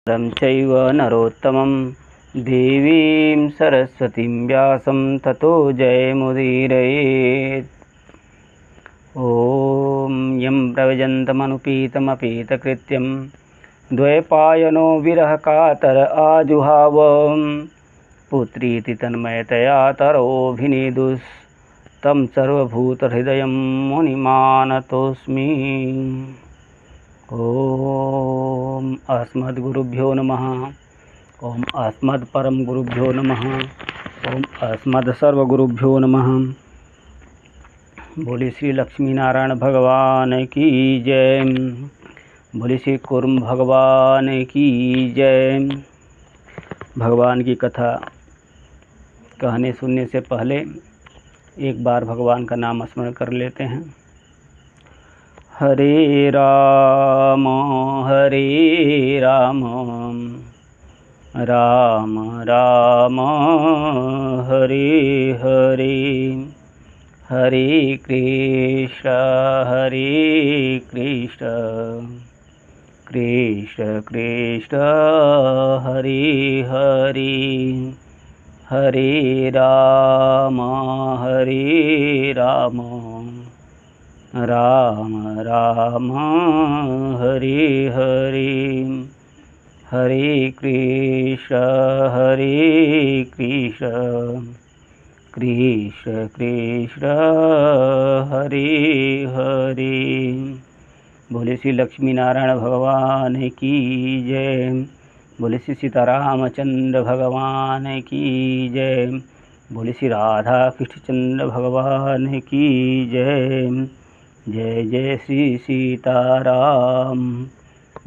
रं चैव नरोत्तमं देवीं सरस्वतीं व्यासं ततो जयमुदीरयेत्। ॐ यं प्रव्रजन्तमनुपीतमपीतकृत्यं द्वैपायनो विरहकातर आजुहाव पुत्रीति तन्मयतया तरोभिनेदुस्तं सर्वभूतहृदयं मुनिमानतोऽस्मि। ओम अस्मद्गुरुभ्यो नमः। ओम अस्मद्परम गुरुभ्यो नमः। ओम अस्मद्सर्वगुरुभ्यो नमः। बोली श्री लक्ष्मी नारायण भगवान की जय। बोली श्री कुर्म भगवान की जय। भगवान की कथा कहने सुनने से पहले एक बार भगवान का नाम स्मरण कर लेते हैं। हरे राम राम राम हरे हरे, हरे कृष्ण कृष्ण कृष्ण हरे हरे, हरे राम राम राम हरे हरे, हरे कृष्ण कृष्ण कृष्ण हरे हरे। बोले श्री लक्ष्मी नारायण भगवान की जय। बोले श्री सीतारामचंद्र भगवान की जय। बोले श्री राधा कृष्णचंद्र भगवान की जय। जय जय श्री सीताराम,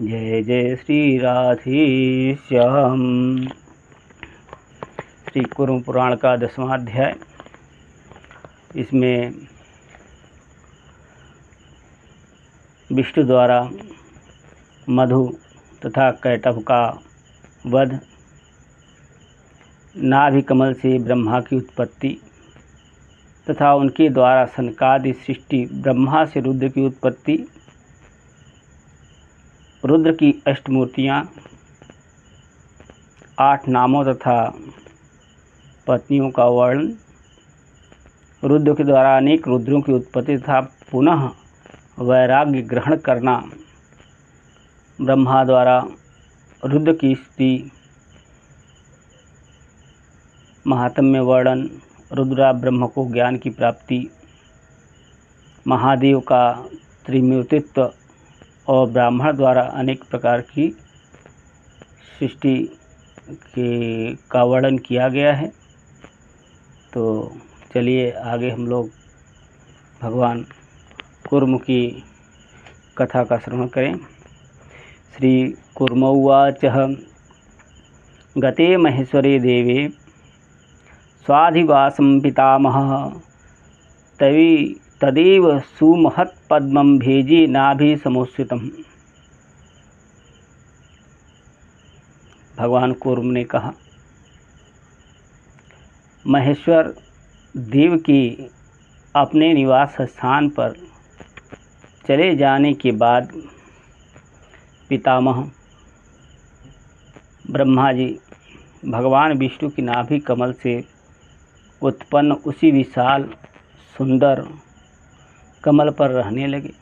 जय जय श्री राधेश्याम। श्री कुर्म पुराण का 10वां अध्याय। इसमें विष्णु द्वारा मधु तथा कैटभ का वध, नाभि कमल से ब्रह्मा की उत्पत्ति तथा उनके द्वारा सनकादि सृष्टि, ब्रह्मा से रुद्र की उत्पत्ति, रुद्र की अष्टमूर्तियाँ, 8 नामों तथा पत्नियों का वर्णन, रुद्र के द्वारा अनेक रुद्रों की उत्पत्ति तथा पुनः वैराग्य ग्रहण करना, ब्रह्मा द्वारा रुद्र की स्त्री महात्म्य वर्णन, रुद्रा ब्रह्म को ज्ञान की प्राप्ति, महादेव का त्रिमूर्तित्व और ब्राह्मण द्वारा अनेक प्रकार की सृष्टि का वर्णन किया गया है। तो चलिए आगे हम लोग भगवान कुर्म की कथा का श्रवण करें। श्री कुर्म उवाच गते महेश्वरे देवे स्वाधिवासं पितामहः तदेव सुमहत्पद्मं भेजे नाभि समुत्थितम्। भगवान कुर्म ने कहा, महेश्वर देव की अपने निवास स्थान पर चले जाने के बाद पितामह ब्रह्मा जी भगवान विष्णु की नाभि कमल से उत्पन्न उसी विशाल सुंदर कमल पर रहने लगे।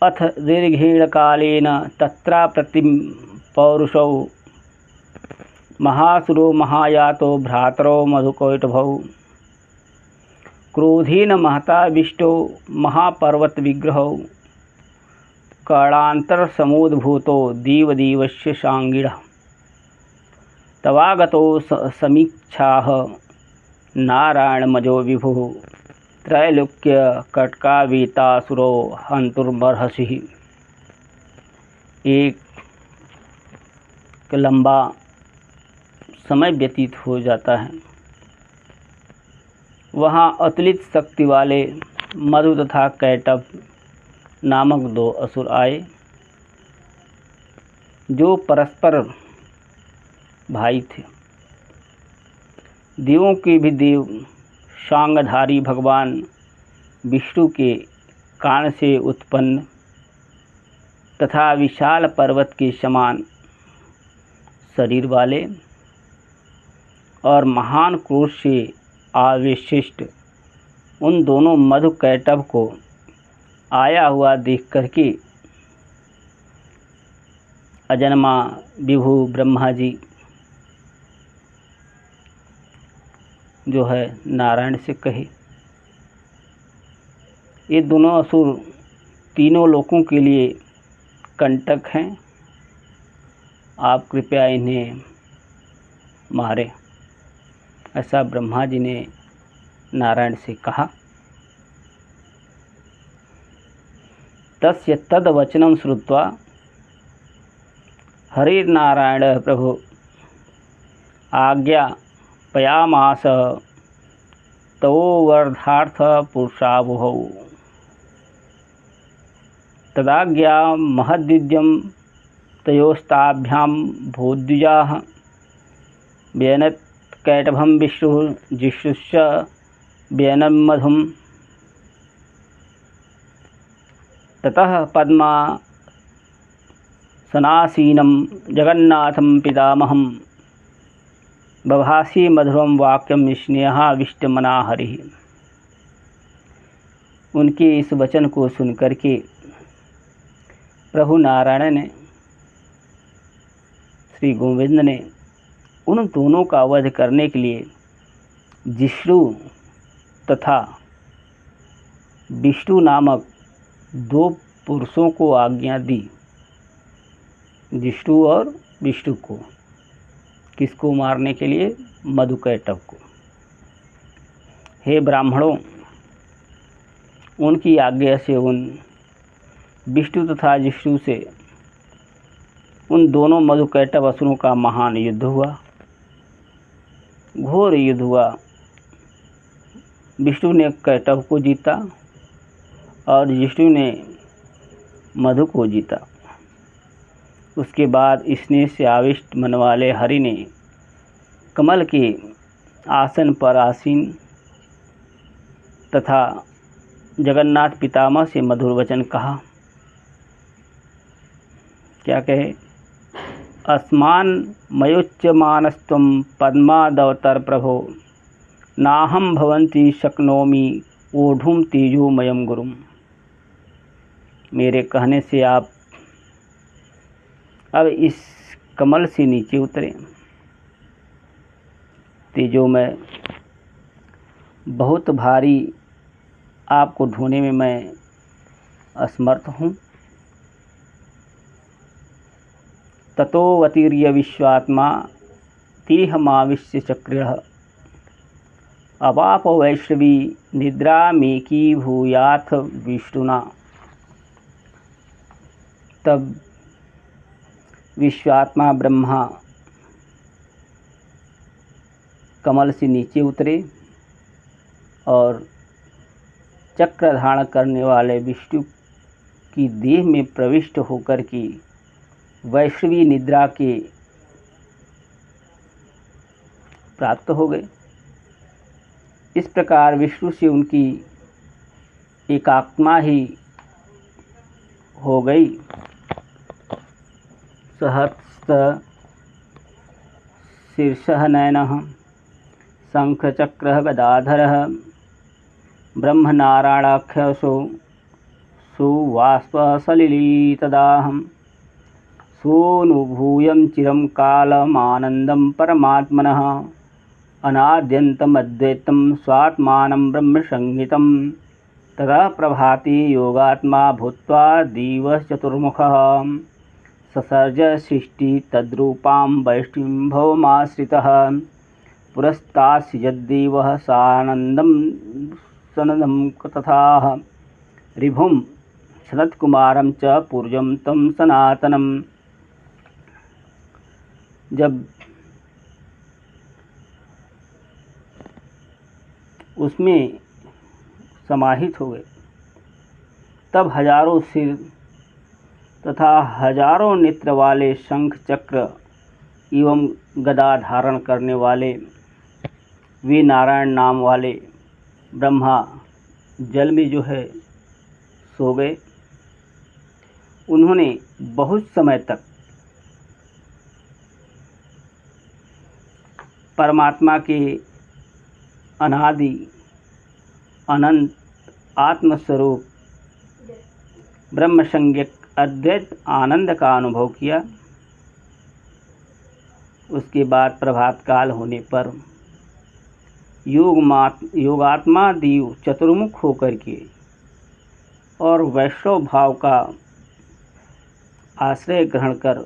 अथ दीर्घेण कालेन तत्रा प्रतिम पौरुषौ महासुरो महायातो भ्रातरो मधुकैटभौ क्रोधेन महता विष्टो महापर्वत विग्रहौ कर्णांतर समुद्भूतो देवदेवस्य सांगिणः तवागतो समीक्षाः नारायणमजो विभुः त्रैलोक्य कटकावीतासुरो हन्तुर्मर्हसिः। एक लंबा समय व्यतीत हो जाता है। वहाँ अतुलित शक्ति वाले मधु तथा कैटभ नामक 2 असुर आए, जो परस्पर भाई थे। देवों के भी देव शांगधारी भगवान विष्णु के कान से उत्पन्न तथा विशाल पर्वत के समान शरीर वाले और महान क्रोध से आविशिष्ट उन दोनों मधुकैटभ को आया हुआ देख करके अजन्मा विभु ब्रह्मा जी जो है नारायण से कहे, ये दोनों असुर तीनों लोकों के लिए कंटक हैं, आप कृपया इन्हें मारें। ऐसा ब्रह्मा जी ने नारायण से कहा। तस्य तद्वचनं श्रुत्वा हरिर्नारायण प्रभु आज्ञापयामास तौ वर्धार्थ पुरुषावुहौ तदाज्ञा महद्विद्यं तयोस्ताभ्यां भूद्विजाः व्यनत् कैटभं विष्णुः जिष्णुश्च व्यनं मधुम् ततः पद्मासनासीनं जगन्नाथं पितामहं बभासी मधुरं वाक्यं स्नेहाविष्टमना हरिः। उनके इस वचन को सुनकर के प्रभु नारायण ने, श्री गोविंद ने उन दोनों का वध करने के लिए जिष्णु तथा विष्णु नामक दो पुरुषों को आज्ञा दी। जिष्णु और विष्णु को, किसको मारने के लिए? मधुकैटभ को। हे ब्राह्मणों, उनकी आज्ञा से उन विष्णु तथा जिष्णु से उन दोनों मधुकैटभ असुरों का महान युद्ध हुआ, घोर युद्ध हुआ। विष्णु ने कैटभ को जीता और जिष्णु ने मधु को जीता। उसके बाद स्नेह से आविष्ट मन वाले हरि ने कमल के आसन पर आसीन तथा जगन्नाथ पितामह से मधुर वचन कहा। क्या कहे? अस्मान मयोच्यमानस्त्वं पद्मादवतर प्रभो नाहं भवन्ति शक्नोमि ओढ़ुं तेजोमयं गुरुम्। मेरे कहने से आप अब इस कमल से नीचे उतरे। तेजोमय बहुत भारी आपको ढूंढने में मैं असमर्थ हूँ। ततोऽवतीर्य विश्वात्मा तिहमाविश्य चक्रिणः अवाप वैष्णवी निद्रामेकीभूयाथ विष्णुना। तब विश्वात्मा ब्रह्मा कमल से नीचे उतरे और चक्र धारण करने वाले विष्णु की देह में प्रविष्ट होकर के वैष्णवी निद्रा के प्राप्त हो गए। इस प्रकार विष्णु से उनकी एकात्मा ही हो गई। सहस्र शीर्षः नयनः शंखचक्रः गदाधरः ब्रह्मनारायणाख्यसो सुवाष्पसलिलीतदाहं सोऽनुभूयं चिरं कालमानन्दं परमात्मनः अनाद्यन्तमद्वैतं स्वात्मानं ब्रह्मसंहितं। तदा प्रभाते योगात्मा भूत्वा दिवश्चतुर्मुखः ससर्ज सृष्टि तद्रूपां वैष्णवीं भवमाश्रितः पुरस्तात् यद्देवः सानन्दं सनदं तथा ऋभुं सनत्कुमारं च पूज्यं तं सनातनम्। जब उसमें समाहित हो गए तब हजारों सिर तथा हजारों नेत्र वाले शंख चक्र एवं गदा धारण करने वाले वे नारायण नाम वाले ब्रह्मा जल में जो है सो गए। उन्होंने बहुत समय तक परमात्मा के अनादि अनंत आत्मस्वरूप ब्रह्म संज्ञक अद्वैत आनंद का अनुभव किया। उसके बाद प्रभात काल होने पर योगात्मा दीव चतुर्मुख होकर के और वैष्णव भाव का आश्रय ग्रहण कर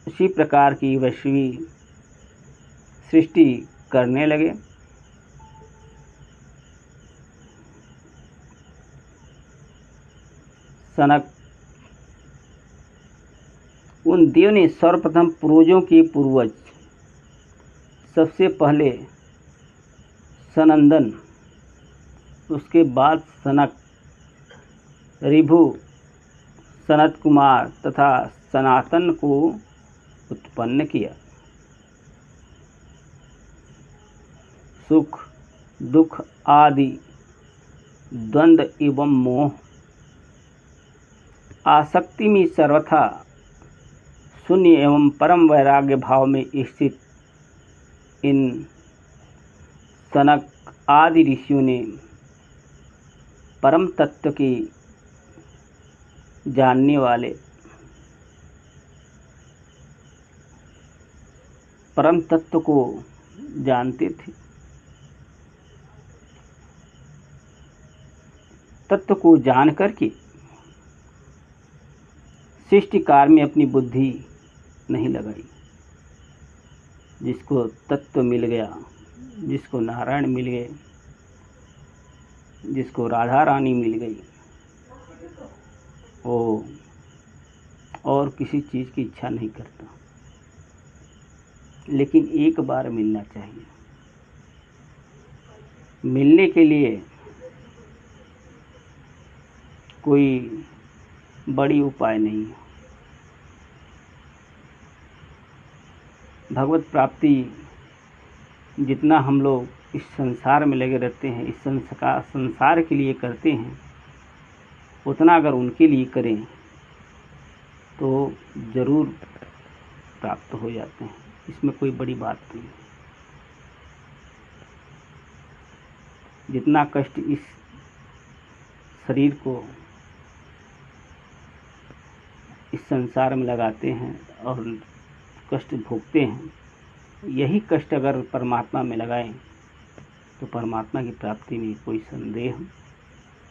उसी प्रकार की वैश्वी सृष्टि करने लगे। सनक उन देव ने सर्वप्रथम पूर्वजों के पूर्वज सबसे पहले सनंदन, उसके बाद सनक, ऋभु, सनत कुमार तथा सनातन को उत्पन्न किया। सुख दुख आदि द्वंद्व एवं मोह आसक्ति में सर्वथा शून्य एवं परम वैराग्य भाव में स्थित इन सनक आदि ऋषियों ने परम तत्व के जानने वाले, परम तत्व को जानते थे, तत्व को जान करके सृष्टि कार्य में अपनी बुद्धि नहीं लगाई। जिसको तत्व मिल गया, जिसको नारायण मिल गए, जिसको राधा रानी मिल गई, वो और किसी चीज़ की इच्छा नहीं करता, लेकिन एक बार मिलना चाहिए। मिलने के लिए कोई बड़ी उपाय नहीं है। भगवत प्राप्ति जितना हम लोग इस संसार में लगे रहते हैं, इस संसार के लिए करते हैं, उतना अगर उनके लिए करें तो ज़रूर प्राप्त हो जाते हैं। इसमें कोई बड़ी बात नहीं। जितना कष्ट इस शरीर को इस संसार में लगाते हैं और कष्ट भोगते हैं, यही कष्ट अगर परमात्मा में लगाएं तो परमात्मा की प्राप्ति में कोई संदेह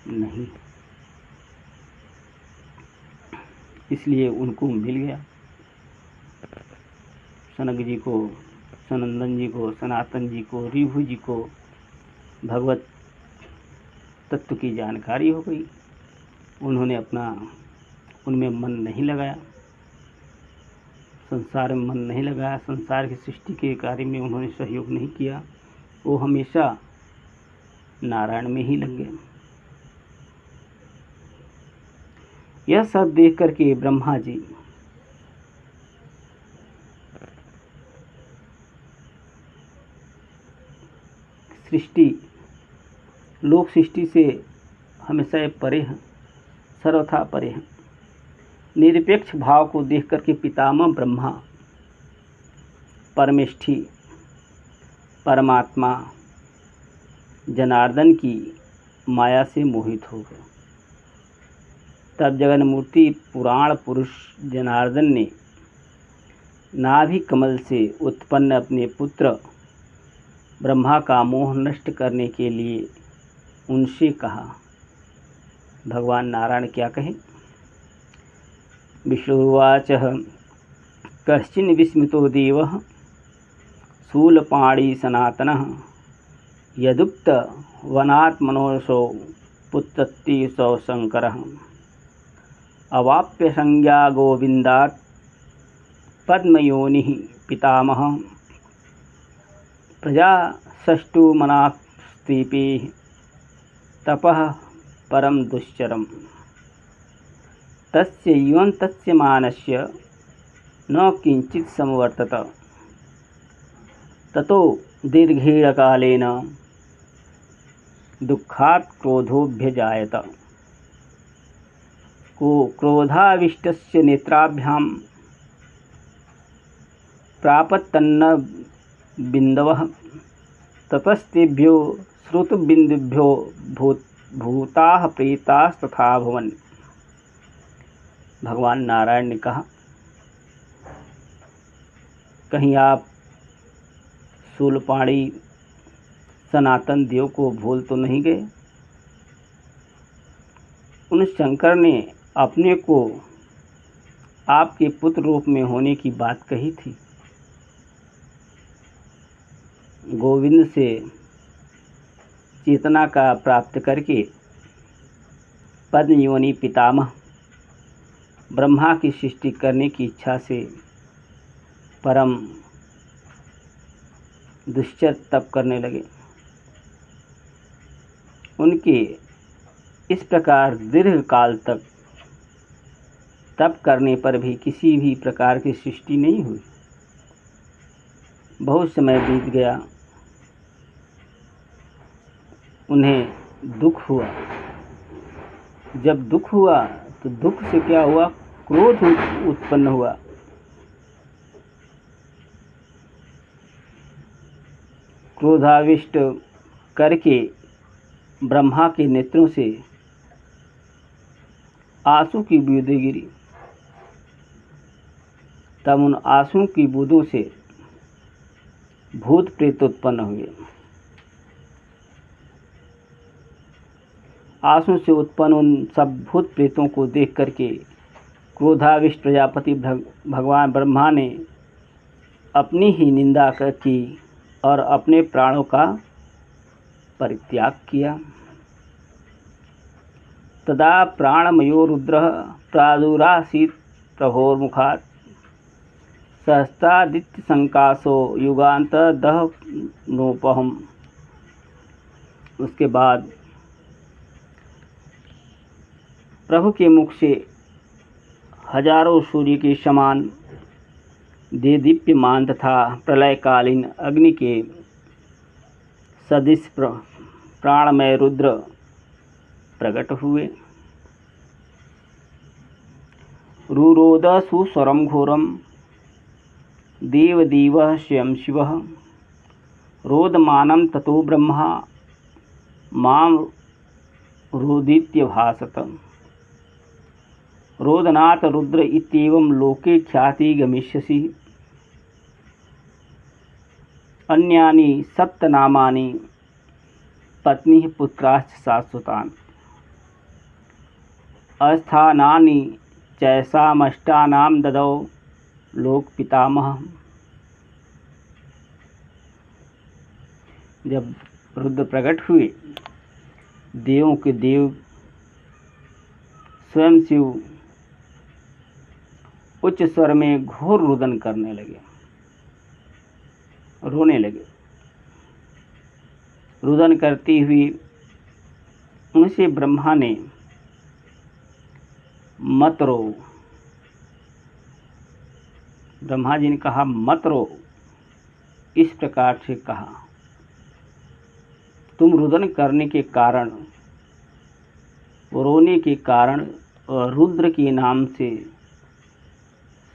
नहीं। इसलिए उनको मिल गया, सनक जी को, सनंदन जी को, सनातन जी को, ऋभु जी को भगवत तत्व की जानकारी हो गई। उन्होंने अपना उनमें मन नहीं लगाया, संसार में मन नहीं लगाया, संसार की सृष्टि के कार्य में उन्होंने सहयोग नहीं किया। वो हमेशा नारायण में ही लग गए। यह सब देख करके ब्रह्मा जी सृष्टि, लोक सृष्टि से हमेशा ये परे हैं, सर्वथा परे हैं। निरपेक्ष भाव को देख करके पितामह ब्रह्मा परमेष्ठी परमात्मा जनार्दन की माया से मोहित हो गए। तब जगन मूर्ति पुराण पुरुष जनार्दन ने नाभि कमल से उत्पन्न अपने पुत्र ब्रह्मा का मोह नष्ट करने के लिए उनसे कहा। भगवान नारायण क्या कहे? विष्णुवाच कश्चिन् विस्मितो देवः शूलपाणी सनातनः यदुक्त वनात्मनोऽसौ पुत्रत्ति सौ शंकरः अवाप्य संज्ञा गोविन्दात् पद्मयोनिः पितामहः प्रजा षष्टु मनास्तीपिः तपः परम दुश्चरम् तस्य युवन्तस्य मानस्य न किंचित समवर्तत ततो दीर्घेण कालेन दुःखात् क्रोधोऽभ्यजायत। को क्रोधाविष्टस्य नेत्राभ्यां प्रापत्तन्न बिन्दवः ततस्तेभ्यो श्रुतबिन्दुभ्यो भूताः प्रेतास्तथा भवन। भगवान नारायण ने कहा, कहीं आप शूलपाणी सनातन देव को भूल तो नहीं गए? उन शंकर ने अपने को आपके पुत्र रूप में होने की बात कही थी। गोविंद से चेतना का प्राप्त करके पद्म योनि पितामह ब्रह्मा की सृष्टि करने की इच्छा से परम दुश्चर तप करने लगे। उनके इस प्रकार दीर्घ काल तक तप करने पर भी किसी भी प्रकार की सृष्टि नहीं हुई। बहुत समय बीत गया, उन्हें दुख हुआ। जब दुख हुआ तो दुख से क्या हुआ? क्रोध उत्पन्न हुआ। क्रोधाविष्ट करके ब्रह्मा के नेत्रों से आंसू की बूंदें गिरी। तब उन आंसू की बूंदों से भूत प्रेत उत्पन्न हुए। आंसू से उत्पन्न उन सब भूत प्रेतों को देख करके क्रोधाविष्ट प्रजापति भगवान ब्रह्मा ने अपनी ही निंदा की और अपने प्राणों का परित्याग किया। तदा प्राणमयो रुद्रः प्रादुरासीत् प्रभोर्मुखात् सहस्रादित्य संकाशो युगांत दह नोपहम। उसके बाद प्रभु के मुख से हजारों सूर्य के समान देदीप्यमान तथा प्रलयकालीन अग्नि के सदृश प्राणमय रुद्र प्रकट हुए। रुरोद सुस्वरम घोरम देवदेवः स्वयं शिवः रोदमानं ततो ब्रह्मा मां रोदित्यभासत। रोदनाथ रुद्र इत्येवं लोके ख्याति गमिष्यसि। अन्यानि सप्तनामानि पत्नी पुत्राश्च शाश्वतान् अस्थानानि चैषामष्टानां ददौ लोक पितामह। जब रुद्र प्रकट हुए, देवों के देव स्वयं शिव उच्च स्वर में घोर रुदन करने लगे, रोने लगे। रुदन करती हुई उनसे ब्रह्मा ने मत रो। ब्रह्मा जी ने कहा मत रो। इस प्रकार से कहा, तुम रुदन करने के कारण, रोने के कारण रुद्र के नाम से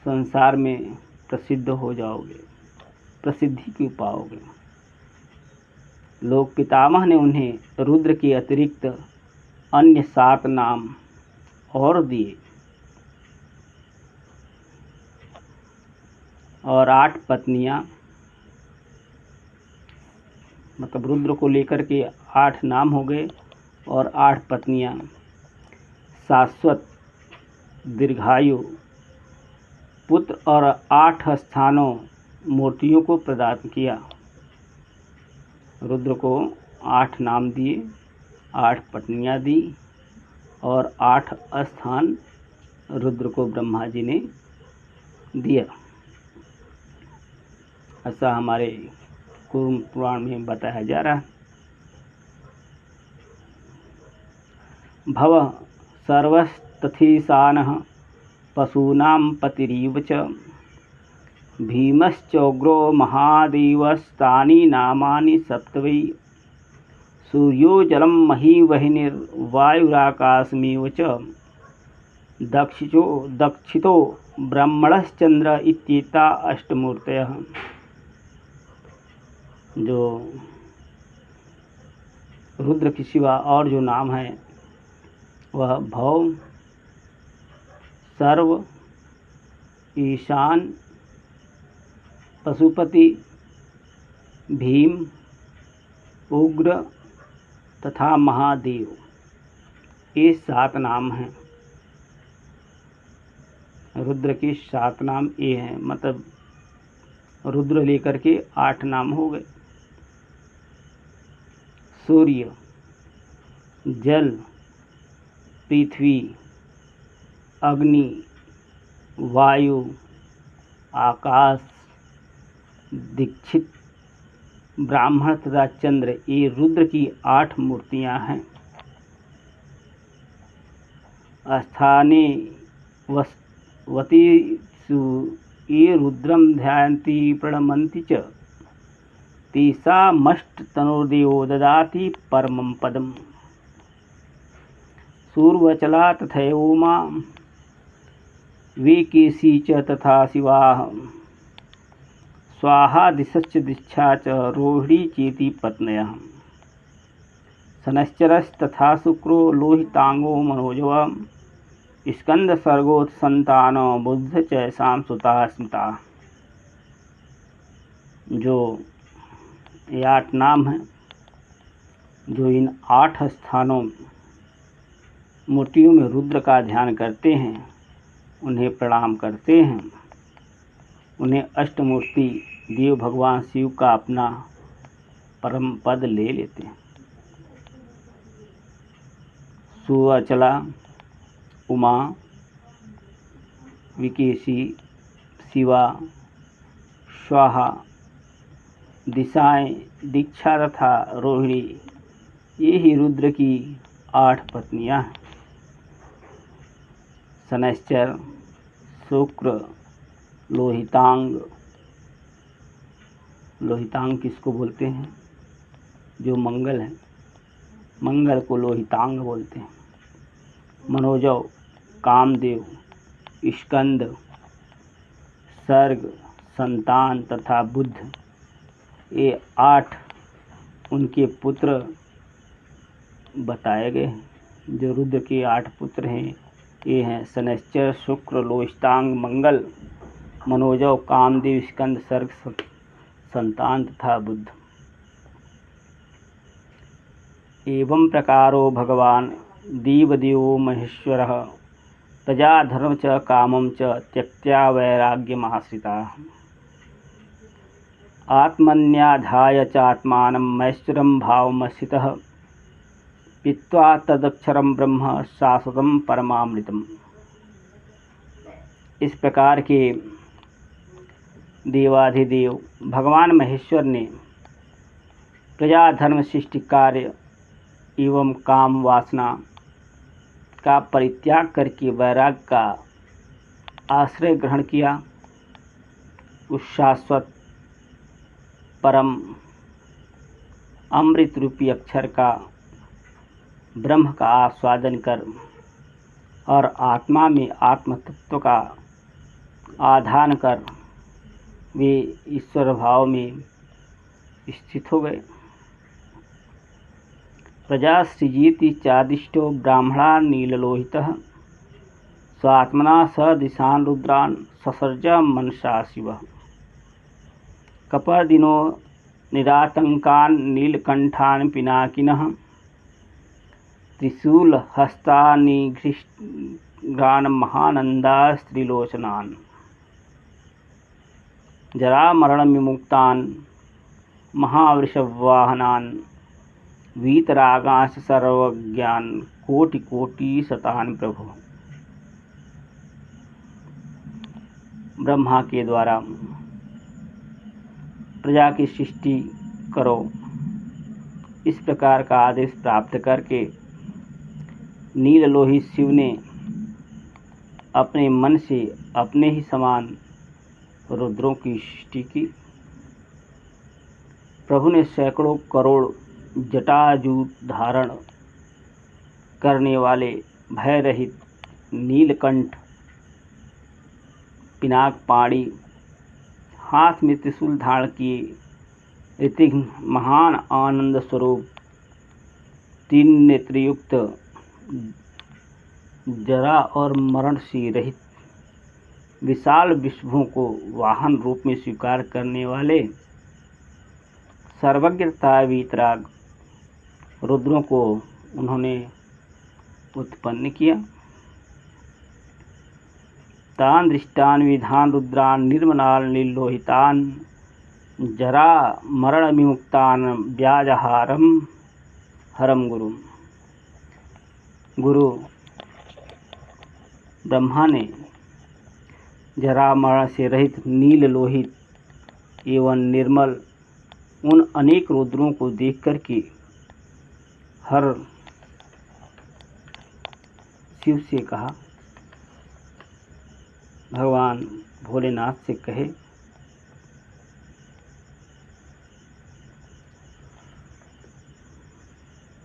संसार में प्रसिद्ध हो जाओगे, प्रसिद्धि क्यों पाओगे। लोक पितामह ने उन्हें रुद्र के अतिरिक्त अन्य 7 नाम और दिए और 8 पत्नियां, मतलब रुद्र को लेकर के 8 नाम हो गए और 8 पत्नियां शाश्वत दीर्घायु पुत्र और 8 स्थानों मूर्तियों को प्रदान किया। रुद्र को 8 नाम दिए, 8 पत्नियां दी और 8 स्थान रुद्र को ब्रह्मा जी ने दिया। ऐसा हमारे कूर्म पुराण में बताया जा रहा है। भव सर्वस्तथीसानः पशूनां पतिरीव च भीमश्चोग्रो महादेवस्तानि नामानि 7 वै सूर्यो जलं महीवहिर्वायुराकाशमेव च दक्षितो ब्रह्मणश्चंद्र इत्येता अष्टमूर्तयः। जो रुद्र के सिवा और जो नाम है वह भौम, सर्व, ईशान, पशुपति, भीम, उग्र तथा महादेव, ये 7 नाम हैं। रुद्र के 7 नाम ये हैं, मतलब रुद्र लेकर के 8 नाम हो गए। सूर्य, जल, पृथ्वी, अग्नि, वायु, आकाश, दीक्षित, ब्राह्मण तथा चंद्र, ये रुद्र की 8 मूर्तियां हैं। स्थाने वतीसु ये रुद्रम ध्यायन्ति प्रणमन्ति च तेषामष्टतनुर्देवो ददाति परमं पदम्। सूर्वचला तथैवोमा वेकेशी च तथा शिवाः स्वाहा दिशश्च दीक्षा च रोहिणी चेति पत्न्यः। शनश्चरस्तथा शुक्रो लोहितांगो मनोजव स्कंद सर्गोत् संतानो बुद्ध च शाम सुता स्मृता। जो ये 8 नाम हैं, जो इन 8 स्थानों मूर्तियों में रुद्र का ध्यान करते हैं, उन्हें प्रणाम करते हैं, उन्हें अष्टमूर्ति देव भगवान शिव का अपना परम पद ले लेते हैं। सुअचला, उमा, विकेशी, शिवा, स्वाहा, दिशाएं, दीक्षा तथा रोहिणी, ये ही रुद्र की 8 पत्नियां हैं। शनैश्चर, शुक्र, लोहितांग। लोहितांग किसको बोलते हैं? जो मंगल है, मंगल को लोहितांग बोलते हैं। मनोजव, कामदेव, स्कंद, सर्ग, संतान तथा बुद्ध, ये 8 उनके पुत्र बताए गए हैं। जो रुद्र के 8 पुत्र हैं, ये हैं शनैश्चर, शुक्र, लोहितांग, मंगल, मनोजव, कामदेव, स्कंद, सर्ग, संतान तथा बुद्ध। एवं प्रकारो भगवान देवदेवो महेश्वरः प्रजाधर्म च कामं च त्यक्त्वा वैराग्यमाश्रिताः। आत्मन्याधाय चात्मानं महेश्वरं भावमस्थितः पीत्वा तदक्षरं ब्रह्म शाश्वतं परमामृतम्। इस प्रकार के देवाधिदेव भगवान महेश्वर ने प्रजाधर्म, सृष्टि कार्य एवं काम वासना का परित्याग करके वैराग्य का आश्रय ग्रहण किया। उस शाश्वत परम अमृत रूपी अक्षर का, ब्रह्म का आस्वादन कर और आत्मा में आत्म तत्व का आधान कर वे ईश्वर भाव में स्थित हो गए। प्रजा सृजीति चादिष्टो ब्राह्मणा नीललोहितः स्वात्मना स दिशान रुद्रान ससर्ज मनसा शिवः। कपर्दिनो निरातंकान नीलकंठान पिनाकिनः त्रिशूलहस्तानिघ्रान महानंदा स्त्रीलोचनान जरामरण विमुक्तान महावृषवाहनान वीतरागांश सर्वज्ञान कोटि कोटि शतान प्रभु। ब्रह्मा के द्वारा प्रजा की सृष्टि करो, इस प्रकार का आदेश प्राप्त करके नीललोहित शिव ने अपने मन से अपने ही समान रुद्रों की सृष्टि की। प्रभु ने सैकड़ों करोड़ जटाजूट धारण करने वाले भय रहित नीलकंठ पिनाक पाणी, हाथ में त्रिशूल धारण किए ऋतिक महान आनंद स्वरूप, तीन नेत्रयुक्त, जरा और मरण से रहित, विशाल विश्वों को वाहन रूप में स्वीकार करने वाले, सर्वज्ञता वीतराग रुद्रों को उन्होंने उत्पन्न किया। तान दृष्टान विधान रुद्रान निर्मलान निर्लोहितान, जरा मरण विमुक्तान व्याजहारम हरम गुरु। गुरु ब्रह्मा ने जरा मरण से रहित, नील लोहित एवं निर्मल उन अनेक रुद्रों को देख कर के हर शिव से कहा, भगवान भोलेनाथ से कहे,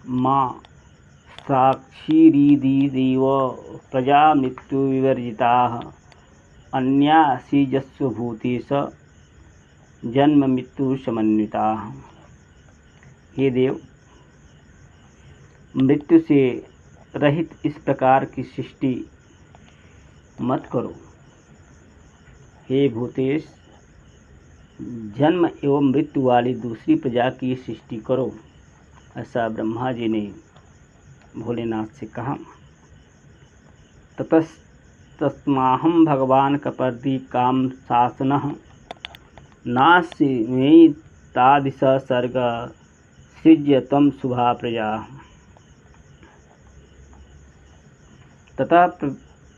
माँ साक्षीरीदिदेव प्रजा मृत्यु विवर्जिता, अन्यासीजस्व भूतेश जन्म मृत्यु समन्विता। हे देव, मृत्यु से रहित इस प्रकार की सृष्टि मत करो। हे भूतेश, जन्म एवं मृत्यु वाली दूसरी प्रजा की सृष्टि करो। ऐसा ब्रह्मा जी ने भोलेनाथ से कहा। ततस्तस्माहं भगवान कपर्दी काम शासनः, नास्ति मे तादृश सर्ग सृज्य त्वं शुभा प्रजा। ततः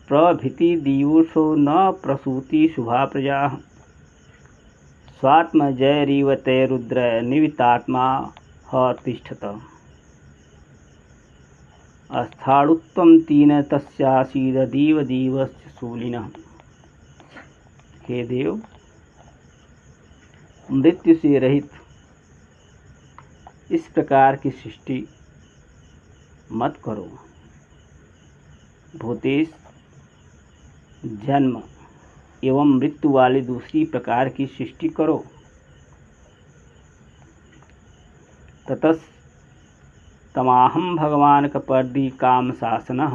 प्रभृति दिवसो न प्रसूति शुभा प्रजा, स्वात्मजयरीव ते रुद्र निवितात्मा ह तिष्ठत। अस्थाणुत्वं तीन तस्यासीदीव दीवस्य शूलिनः। हे देव, मृत्यु से रहित इस प्रकार की सृष्टि मत करो। भूतेश, जन्म एवं मृत्यु वाली दूसरी प्रकार की सृष्टि करो। ततस्तमाहं भगवान कपर्दी काम शासनः,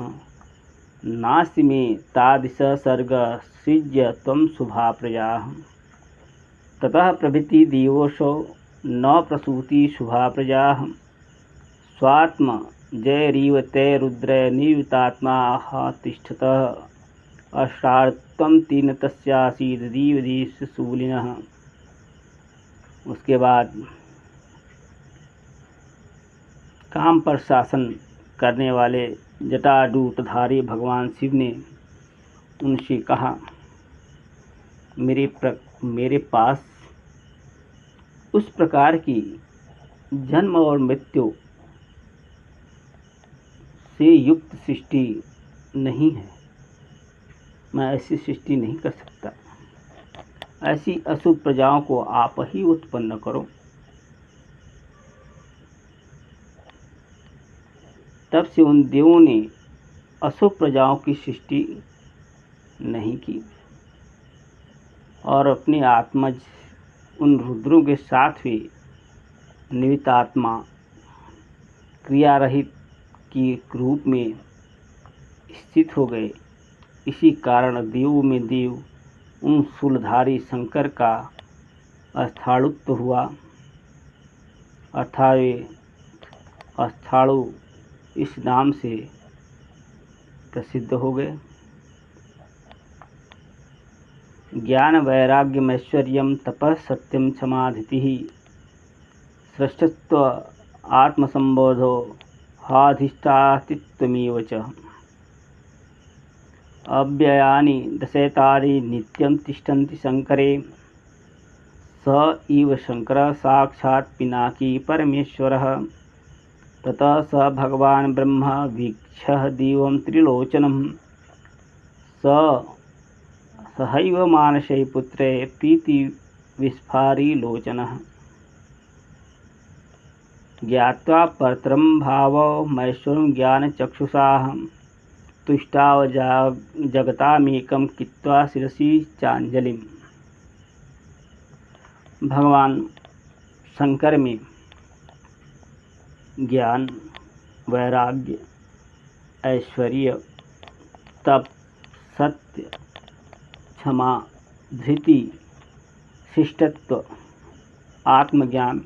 नास्ति मे तादृश सर्ग सृज्य त्वं शुभा प्रजा। ततः प्रभृति देवोऽसौ न प्रसूति शुभा प्रजा, स्वात्म जयरीव ते रुद्र नियुतात्मा ह तिष्ठत। अष्टात्वं तीन तस्यासीदीव शूलिनः। उसके बाद काम पर शासन करने वाले जटाजूटधारी भगवान शिव ने उनसे कहा, मेरे पास उस प्रकार की जन्म और मृत्यु से युक्त सृष्टि नहीं है। मैं ऐसी सृष्टि नहीं कर सकता। ऐसी अशुभ प्रजाओं को आप ही उत्पन्न करो। तब से उन देवों ने अशुभ प्रजाओं की सृष्टि नहीं की और अपने आत्मज उन रुद्रों के साथ भी निवितात्मा क्रिया रहित की रूप में स्थित हो गए। इसी कारण देवों में देव उन शूलधारी शंकर का अस्थाणुत्व हुआ, अर्थात वे अस्थाणु इस नाम से प्रसिद्ध हो गए। ज्ञान वैराग्यमैश्वर्यं तपः सत्यं क्षमाधितिः, श्रेष्ठत्व आत्मसंबोधो हाधिष्ठातित्वमेव च। अव्ययानि दशैतानि नित्यं तिष्ठन्ति शंकरे, स इव शंकर साक्षात् पिनाकी परमेश्वरः। ततः स भगवान् ब्रह्मा वीक्ष्य दिवं त्रिलोचनं, सहैव मानसे पुत्रे प्रीति विस्फारी लोचनः। ज्ञात्वा परतरं भावमैश्वर्यं ज्ञानचक्षुषा, तुष्टाव जगतामेकं कित्वा शिरसि चांजलिम। भगवान शंकर में ज्ञान, वैराग्य, ऐश्वर्य, तप, सत्य, क्षमा, धृति, शिष्टत्व, आत्मज्ञान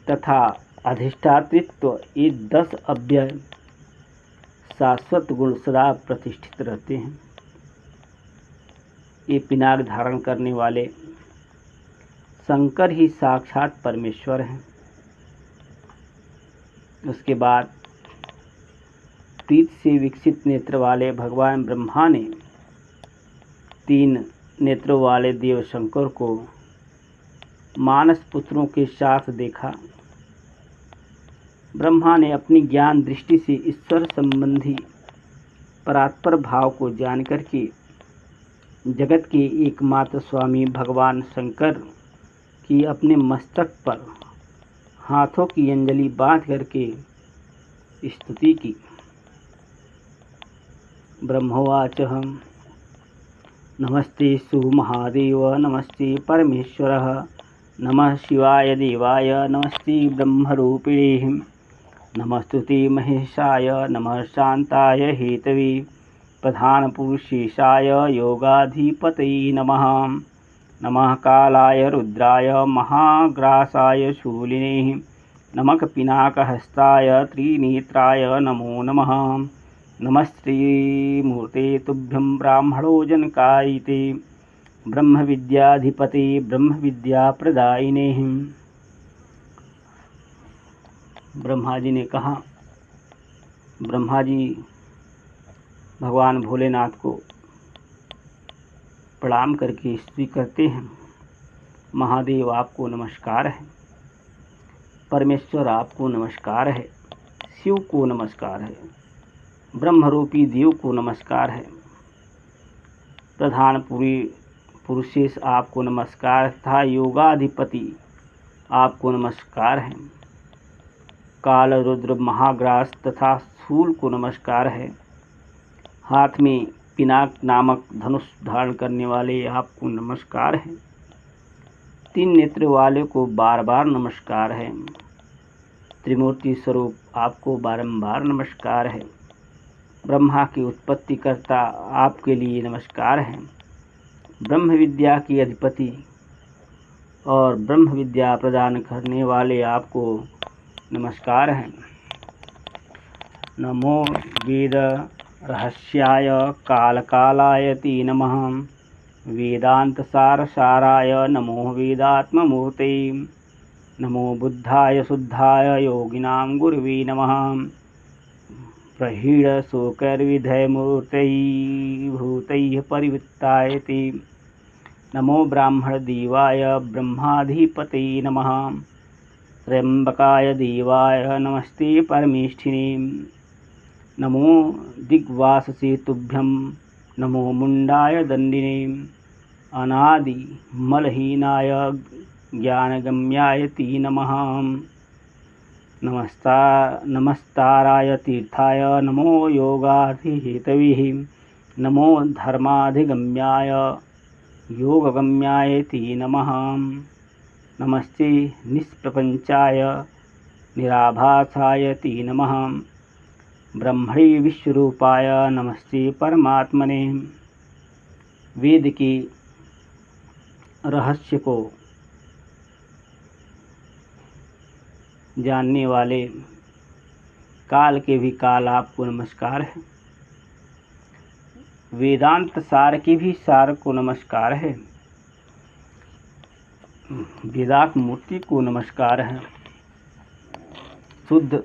तथा अधिष्ठातृत्व, ये 10 अव्यय शाश्वत गुण सदा प्रतिष्ठित रहते हैं। ये पिनाक धारण करने वाले शंकर ही साक्षात परमेश्वर हैं। उसके बाद प्रीत से विकसित नेत्र वाले भगवान ब्रह्मा ने 3 नेत्रों वाले देव शंकर को मानस पुत्रों के साथ देखा। ब्रह्मा ने अपनी ज्ञान दृष्टि से ईश्वर संबंधी परात्पर भाव को जान करके जगत के एकमात्र स्वामी भगवान शंकर की अपने मस्तक पर हाथों की अंजलि बांध करके स्तुति की। ब्रह्मोवाच नमस्ते सुमहादेव नमस्ते परमेश्वरः नमः शिवाय देवाय नमस्ते ब्रह्मरूपिणे नमस्तुते महेशाय नमः शांताय हेतवे प्रधानपुरुषेशाय योगाधिपतये नमः नमः कालाय रुद्राय महाग्रासाय शूलिने नमः पिनाकहस्ताय त्रिनेत्राय नमो नमः नमस्ते तुभ्यं ब्राह्मणो जनकायिते ब्रह्मविद्याधिपते ब्रह्मविद्याप्रदायिने। ब्रह्मा जी ने कहा, ब्रह्मा जी भगवान भोलेनाथ को प्रणाम करके स्तुति करते हैं। महादेव आपको नमस्कार है, परमेश्वर आपको नमस्कार है, शिव को नमस्कार है, ब्रह्मरूपी देव को नमस्कार है, प्रधान पुरुषेश आपको नमस्कार तथा योगाधिपति आपको नमस्कार है, काल रुद्र महाग्रास तथा शूल को नमस्कार है, हाथ में पिनाक नामक धनुष धारण करने वाले आपको नमस्कार है, 3 नेत्र वाले को बार बार नमस्कार है, त्रिमूर्ति स्वरूप आपको बारंबार नमस्कार है, ब्रह्मा की उत्पत्ति करता आपके लिए नमस्कार है, ब्रह्म विद्या की अधिपति और ब्रह्म विद्या प्रदान करने वाले आपको नमस्कार है। नमो वेद रहस्याय कालकालाय ते नमः वेदांत सारसाराय नमो वेदात्ममूर्ते नमो बुद्धाय शुद्धाय योगिनां गुरवे नमः प्रहीण शोकैर्विधैर्मूर्तैः भूतैः परिवृत्ताय ते नमो ब्राह्मण देवाय ब्रह्माधिपते नमः त्र्यंबकाय देवाय नमस्ते परमेष्ठिने नमो दिग्वाससे तुभ्यं नमो मुंडाय दंडिने अनादि मलहीनाय ज्ञानगम्याय ते नमः नमस्ताराय तीर्थाय नमो योगाधिहेतवे नमो धर्माधिगम्याय योगगम्याय ते नमः नमस्ते निष्प्रपंचाय निराभासाय ते नमः ब्रह्मणे विश्वरूपाय नमस्ते परमात्मने। वेद के रहस्य को जानने वाले काल के भी काल आपको नमस्कार है, वेदांत सार के भी सार को नमस्कार है, वेदांत मूर्ति को नमस्कार है, शुद्ध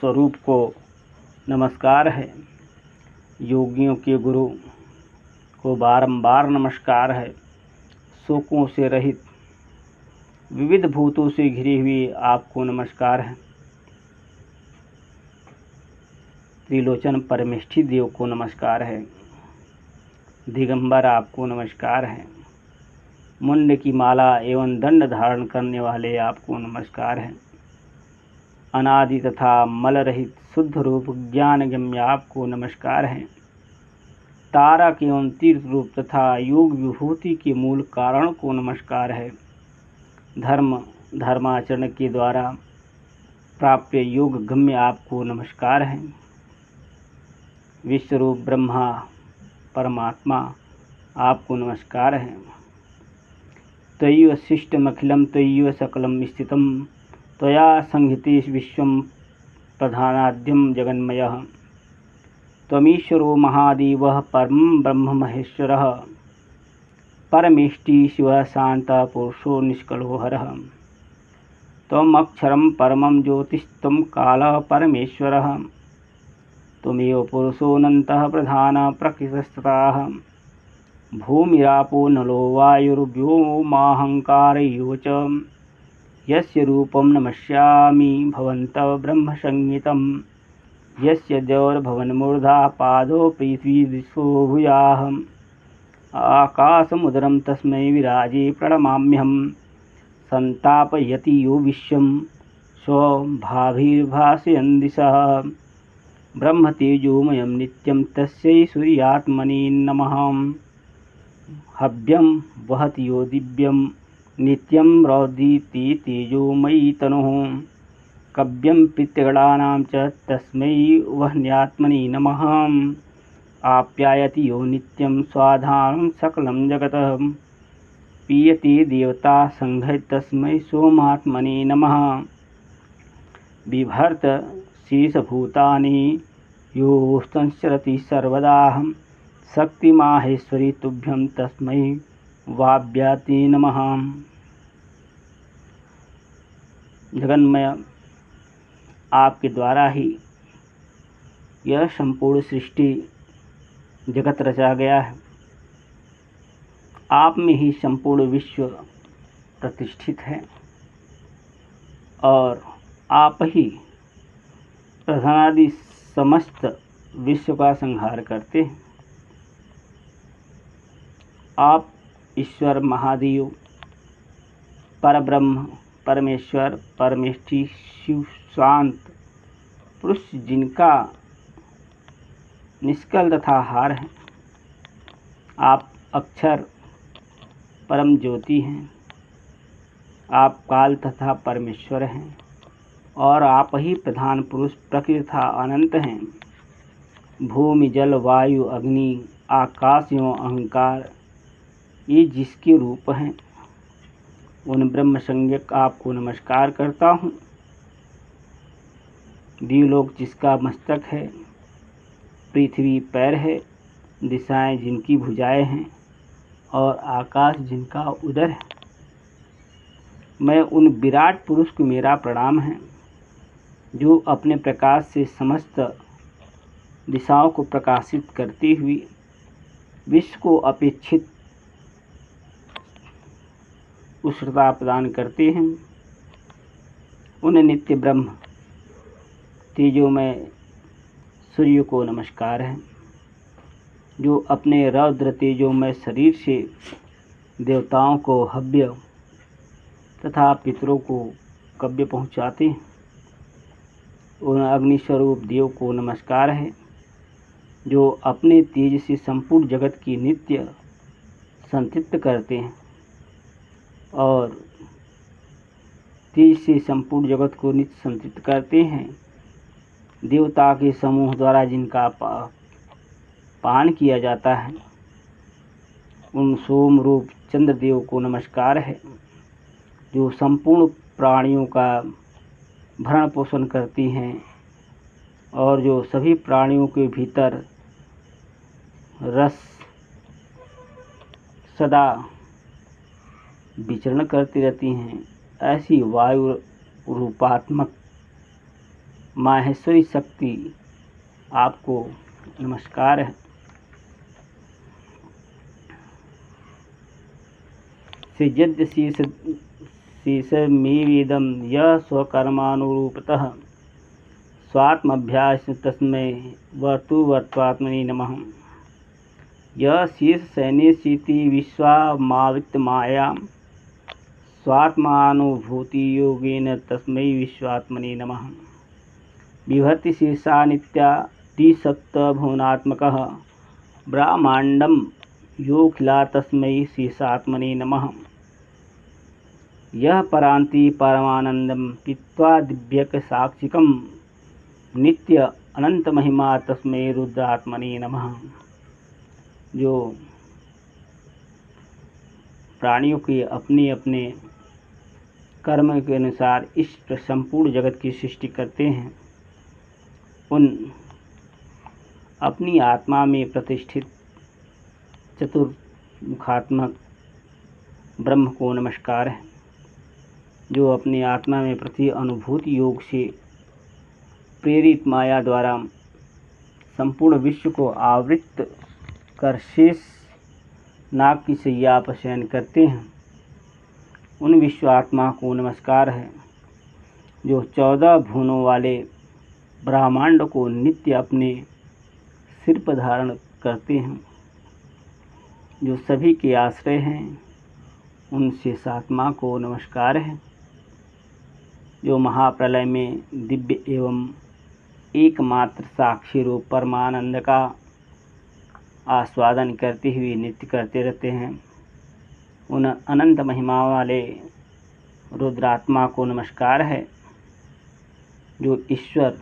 स्वरूप को नमस्कार है, योगियों के गुरु को बारंबार नमस्कार है, शोकों से रहित विविध भूतों से घिरे हुए आपको नमस्कार है, त्रिलोचन परमेष्ठी देव को नमस्कार है, दिगंबर आपको नमस्कार है, मुंड की माला एवं दंड धारण करने वाले आपको नमस्कार है, अनादि तथा मल रहित शुद्ध रूप ज्ञान गम्य आपको नमस्कार है। तारक एवं तीर्थ रूप तथा योग विभूति के मूल कारण को नमस्कार है। धर्माचरण के द्वारा प्राप्य योग गम्य आपको नमस्कार है। विश्वरूप ब्रह्मा परमात्मा आपको नमस्कार है। त्वय्यव शिष्टमखिलं त्वय्यव सकलं स्थितं त्वया संहिते विश्वं प्रधानाद्यं जगन्मयः। त्वमीश्वरो महादेवः परं ब्रह्म महेश्वरः परमेष्टि शिवः शान्तः पुरुषो निष्कलो हरः। त्वमक्षरं परमं ज्योतिस्त्वं कालः परमेश्वरः। त्वमेव पुरुषोऽनन्तः प्रधानः प्रकृतिस्तथाः। भूमिरापो नलो वायुर्व्योमाहङ्कारयो च यस्य रूपं नमस्यामि भवन्तः ब्रह्मसंज्ञितं। यस्य द्यौर्भुवनमूर्धा पादो पृथ्वी दिशो भूयाः। आकाशमुदरं तस्मै विराजे प्रणमाम्यहं। सन्तापयति यो विश्वं स्वभाभिर्भासयन् दिशः। ब्रह्मतेजोमयं नित्यं तस्यै सूर्यात्मने नमः। हव्यं वहति यो दिव्यं नित्यं रौदीति तेजोमयी तनुः। कव्यं पितृगणानां च तस्मै वह्न्यात्मने नमः। आप्यायति यो नित्यं स्वाधानं सकलं जगतः। पीयते देवता संघः तस्मै सोमात्मने नमः। बिभर्त शेषभूतानि यो संचरति सर्वदा। शक्तिमाहेश्वरी तुभ्यं तस्मै वाव्याते नमः। जगन्मय आपके द्वारा ही यह संपूर्ण सृष्टि जगत रचा गया है। आप में ही संपूर्ण विश्व प्रतिष्ठित है और आप ही प्रधानादि समस्त विश्व का संहार करते हैं। आप ईश्वर महादेव परब्रह्म परमेश्वर परमेष्टि शिव शांत पुरुष जिनका निष्कल तथा हार है। आप अक्षर परम ज्योति हैं। आप काल तथा परमेश्वर हैं और आप ही प्रधान पुरुष प्रकृति तथा अनंत हैं। भूमि जल वायु अग्नि आकाश एवं अहंकार ये जिसके रूप हैं उन ब्रह्म संज्ञक आपको नमस्कार करता हूँ। द्युलोक जिसका मस्तक है, पृथ्वी पैर है, दिशाएं जिनकी भुजाएं हैं और आकाश जिनका उदर है। मैं उन विराट पुरुष को मेरा प्रणाम है जो अपने प्रकाश से समस्त दिशाओं को प्रकाशित करती हुई विश्व को अपेक्षित उष्णता प्रदान करते हैं। उन नित्य ब्रह्म तेजोमय सूर्य को नमस्कार है जो अपने रौद्र तेजोमय शरीर से देवताओं को हव्य तथा पितरों को कव्य पहुँचाते हैं। उन अग्निस्वरूप देव को नमस्कार है जो अपने तेज से संपूर्ण जगत की नित्य संतृप्त करते हैं और तेज से संपूर्ण जगत को नित्य संतृप्त करते हैं। देवता के समूह द्वारा जिनका पान किया जाता है उन सोम रूप चंद्रदेव को नमस्कार है जो संपूर्ण प्राणियों का भरण पोषण करती हैं और जो सभी प्राणियों के भीतर रस सदा विचरण करती रहती हैं। ऐसी वायु रूपात्मक माहेश्वरी शक्ति आपको नमस्कार है। सृजद्य शेषमेवेदं यः स्वकर्मानुरूपतः स्वात्मभ्यास तस्मै वर्त्वात्मने नमः। यः शेष सैन्य शीति विश्वामावित्तमायां स्वात्मानुभूति योगेन तस्मै विश्वात्मने नमः। बिभर्ति शीर्षा नित्या त्रिसप्तभुवनात्मकः ब्रह्माण्डं योऽखिला तस्मै शीर्षात्मने नमः। यः परान्ति परमानन्दं पीत्वा दिव्यकसाक्षिकं नित्य अनंत महिमा तस्मै रुद्रात्मने नमः। जो प्राणियों के अपने अपने कर्म के अनुसार इस संपूर्ण जगत की सृष्टि करते हैं, उन अपनी आत्मा में प्रतिष्ठित चतुर्मुखात्मक ब्रह्म को नमस्कार है। जो अपनी आत्मा में प्रति अनुभूति योग से प्रेरित माया द्वारा संपूर्ण विश्व को आवृत कर शेष नाग की शैया पर शयन करते हैं, उन विश्वात्मा को नमस्कार है। जो 14 भुवनों वाले ब्रह्मांड को नित्य अपने सिर पर धारण करते हैं, जो सभी के आश्रय हैं, उन शेषात्मा को नमस्कार है। जो महाप्रलय में दिव्य एवं एकमात्र साक्षी रूप परमानंद का आस्वादन करते हुए नृत्य करते रहते हैं, उन अनंत महिमा वाले रुद्रात्मा को नमस्कार है। जो ईश्वर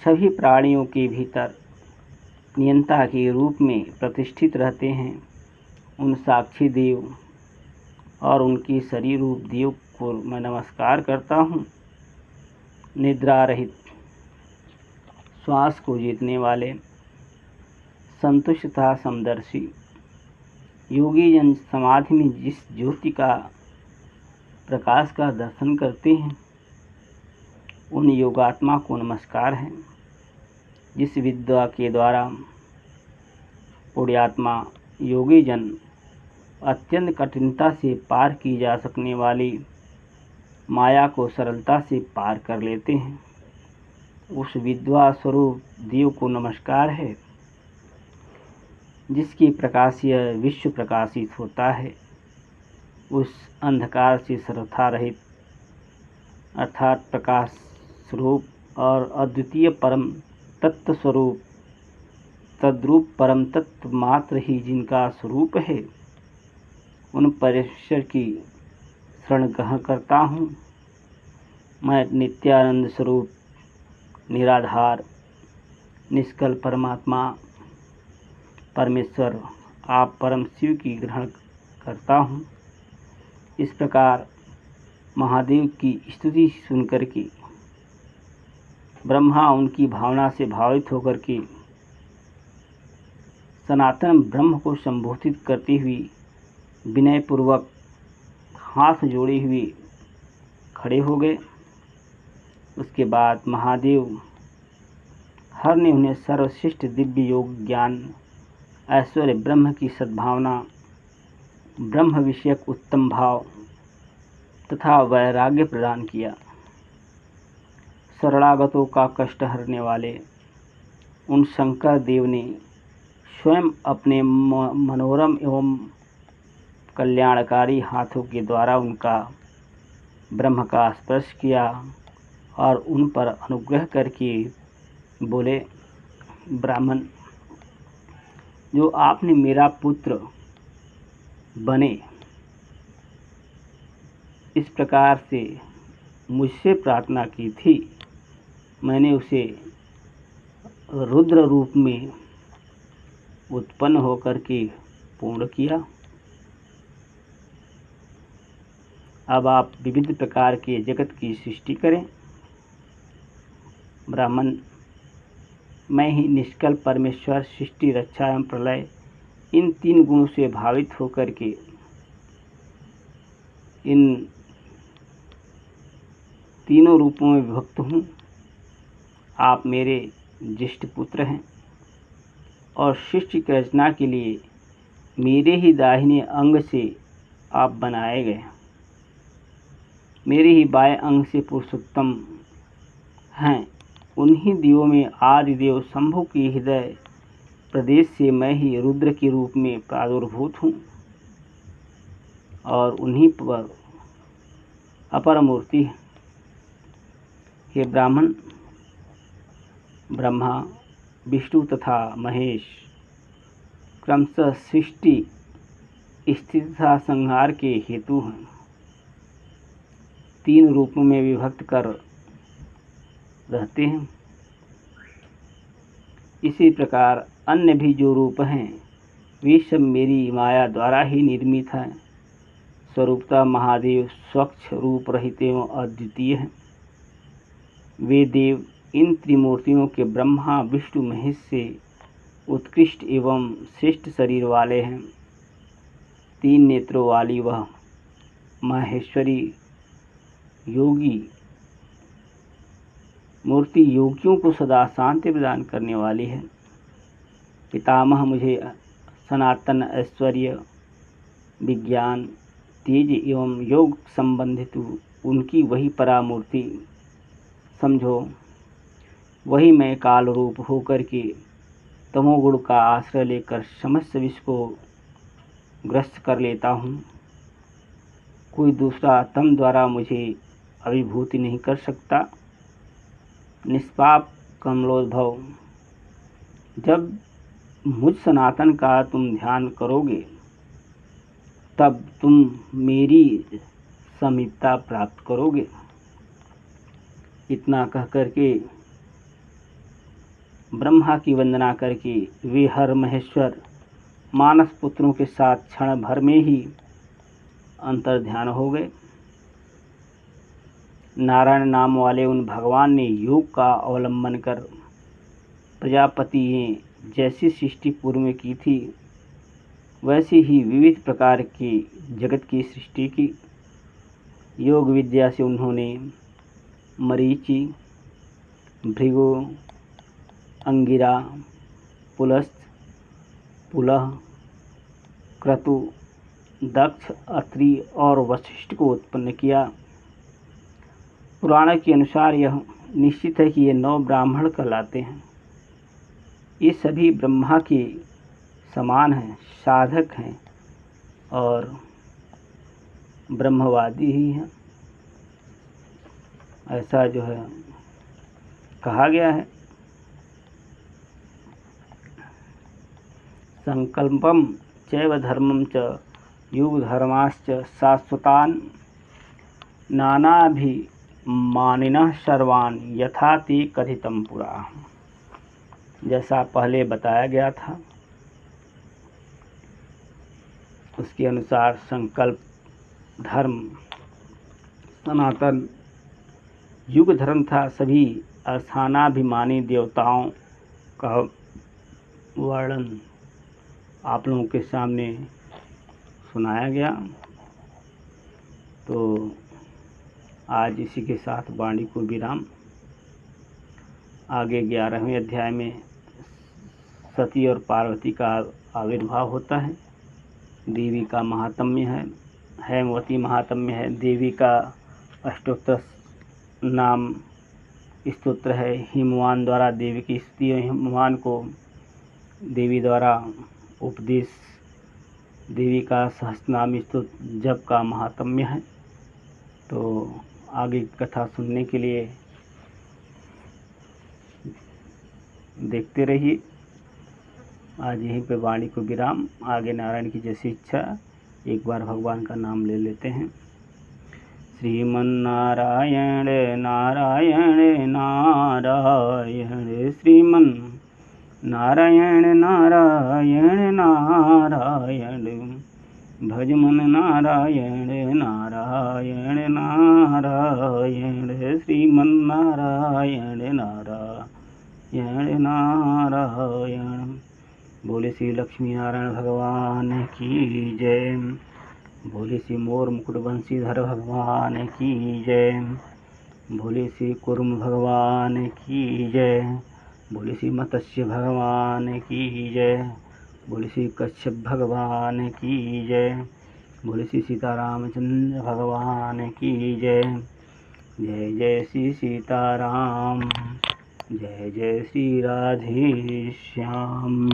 सभी प्राणियों के भीतर नियंता के रूप में प्रतिष्ठित रहते हैं, उन साक्षी देव और उनके शरीर रूप देव को मैं नमस्कार करता हूँ। निद्रा रहित श्वास को जीतने वाले संतुष्ट तथा समदर्शी योगी जन समाधि में जिस ज्योति का प्रकाश का दर्शन करते हैं, उन योगात्मा को नमस्कार है। जिस विद्या के द्वारा पुण्यात्मा योगी जन अत्यंत कठिनता से पार की जा सकने वाली माया को सरलता से पार कर लेते हैं, उस विद्या स्वरूप देव को नमस्कार है। जिसके प्रकाश यह विश्व प्रकाशित होता है, उस अंधकार से सर्वथा रहित अर्थात प्रकाश स्वरूप और अद्वितीय परम तत्व स्वरूप तद्रूप परम तत्व मात्र ही जिनका स्वरूप है, उन परमेश्वर की शरण ग्रहण करता हूँ। मैं नित्यानंद स्वरूप निराधार निष्कल परमात्मा परमेश्वर आप परम शिव की ग्रहण करता हूँ। इस प्रकार महादेव की स्तुति सुनकर के ब्रह्मा उनकी भावना से भावित होकर के सनातन ब्रह्म को संबोधित करते हुए विनयपूर्वक हाथ जोड़े हुए खड़े हो गए। उसके बाद महादेव हर ने उन्हें सर्वश्रेष्ठ दिव्य योग ज्ञान ऐश्वर्य ब्रह्म की सद्भावना ब्रह्म विषयक उत्तम भाव तथा वैराग्य प्रदान किया। शरणागतों का कष्ट हरने वाले उन शंकर देव ने स्वयं अपने मनोरम एवं कल्याणकारी हाथों के द्वारा उनका ब्रह्म का स्पर्श किया और उन पर अनुग्रह करके बोले, ब्राह्मण, जो आपने मेरा पुत्र बने इस प्रकार से मुझसे प्रार्थना की थी, मैंने उसे रुद्र रूप में उत्पन्न होकर के पूर्ण किया। अब आप विविध प्रकार के जगत की सृष्टि करें। ब्राह्मण, मैं ही निष्कल परमेश्वर सृष्टि रक्षा एवं प्रलय इन 3 गुणों से भावित होकर के इन तीनों रूपों में विभक्त हूँ। आप मेरे ज्येष्ठ पुत्र हैं और सृष्टि की रचना के लिए मेरे ही दाहिने अंग से आप बनाए गए। मेरे ही बाएं अंग से पुरुषोत्तम हैं। उन्हीं देवों में आदि देव शंभु के हृदय प्रदेश से मैं ही रुद्र के रूप में प्रादुर्भूत हूँ और उन्हीं पर अपर मूर्ति है। हे ब्राह्मण, ब्रह्मा, विष्णु तथा महेश क्रमशः सृष्टि, स्थिति तथा संहार के हेतु हैं। 3 रूपों में विभक्त कर रहते हैं। इसी प्रकार अन्य भी जो रूप हैं वे सब मेरी माया द्वारा ही निर्मित हैं। स्वरूपतः महादेव स्वच्छ रूप रहित एवं अद्वितीय हैं। वे देव इन त्रिमूर्तियों के ब्रह्मा विष्णु महेश से उत्कृष्ट एवं श्रेष्ठ शरीर वाले हैं। 3 नेत्रों वाली वह माहेश्वरी योगी मूर्ति योगियों को सदा शांति प्रदान करने वाली है। पितामह मुझे सनातन ऐश्वर्य, विज्ञान, तेज एवं योग संबंधित उनकी वही परामूर्ति समझो। वही मैं काल रूप होकर के तमोगुण का आश्रय लेकर समस्त विश्व को ग्रस्त कर लेता हूँ। कोई दूसरा तम द्वारा मुझे अभिभूति नहीं कर सकता। निष्पाप कमलोद्भव, जब मुझ सनातन का तुम ध्यान करोगे तब तुम मेरी समीपता प्राप्त करोगे। इतना कह करके ब्रह्मा की वंदना करके वे हर महेश्वर मानस पुत्रों के साथ क्षण भर में ही अंतर ध्यान हो गए। नारायण नाम वाले उन भगवान ने योग का अवलंबन कर प्रजापति ने जैसी सृष्टि पूर्व में की थी वैसी ही विविध प्रकार की जगत की सृष्टि की। योग विद्या से उन्होंने मरीचि, भृगु, अंगिरा, पुलस्त्य, पुलह, क्रतु, दक्ष, अत्रि और वशिष्ठ को उत्पन्न किया। पुराण के अनुसार यह निश्चित है कि ये 9 ब्राह्मण कहलाते हैं। ये सभी ब्रह्मा के समान हैं, साधक हैं और ब्रह्मवादी ही हैं, ऐसा जो है कहा गया है। संकल्पम चैव धर्मम च युग धर्माश्च शाश्वतान् नानाभिमानिनः सर्वान् यथा ते कथितम पुरा। जैसा पहले बताया गया था उसके अनुसार संकल्प धर्म सनातन युग धर्म था। सभी स्थानाभिमानी देवताओं का वर्णन आप लोगों के सामने सुनाया गया। तो आज इसी के साथ वाणी को विराम। आगे 11वें अध्याय में सती और पार्वती का आविर्भाव होता है। देवी का महात्म्य है, हेमवती महात्म्य है। देवी का अष्टोत्तर नाम स्तोत्र है। हिमवान द्वारा देवी की स्तुति, हिमवान को देवी द्वारा उपदेश, देवी का सहस्रनाम स्तोत्र जप का महात्म्य है। तो आगे कथा सुनने के लिए देखते रहिए। आज यहीं पे वाणी को विराम। आगे नारायण की जैसी इच्छा एक बार भगवान का नाम ले लेते हैं। श्रीमन्नारायण नारायण नारायण, श्रीमन् नारायण नारायण नारायण, भज मन नारायण नारायण नारायण, श्रीमन्नारायण नारायण नारायण। बोले श्री लक्ष्मी नारायण भगवान की जय। बोले श्री मोर मुकुट बंशीधर भगवान की जय। बोले श्री कुर्म भगवान की जय। बोले श्री मत्स्य भगवान की जय। बोले श्री कच्छप भगवान की जय। बोले श्री सीतारामचंद्र भगवान की जय। जय जय श्री सीताराम, जय जय श्री राधे श्याम।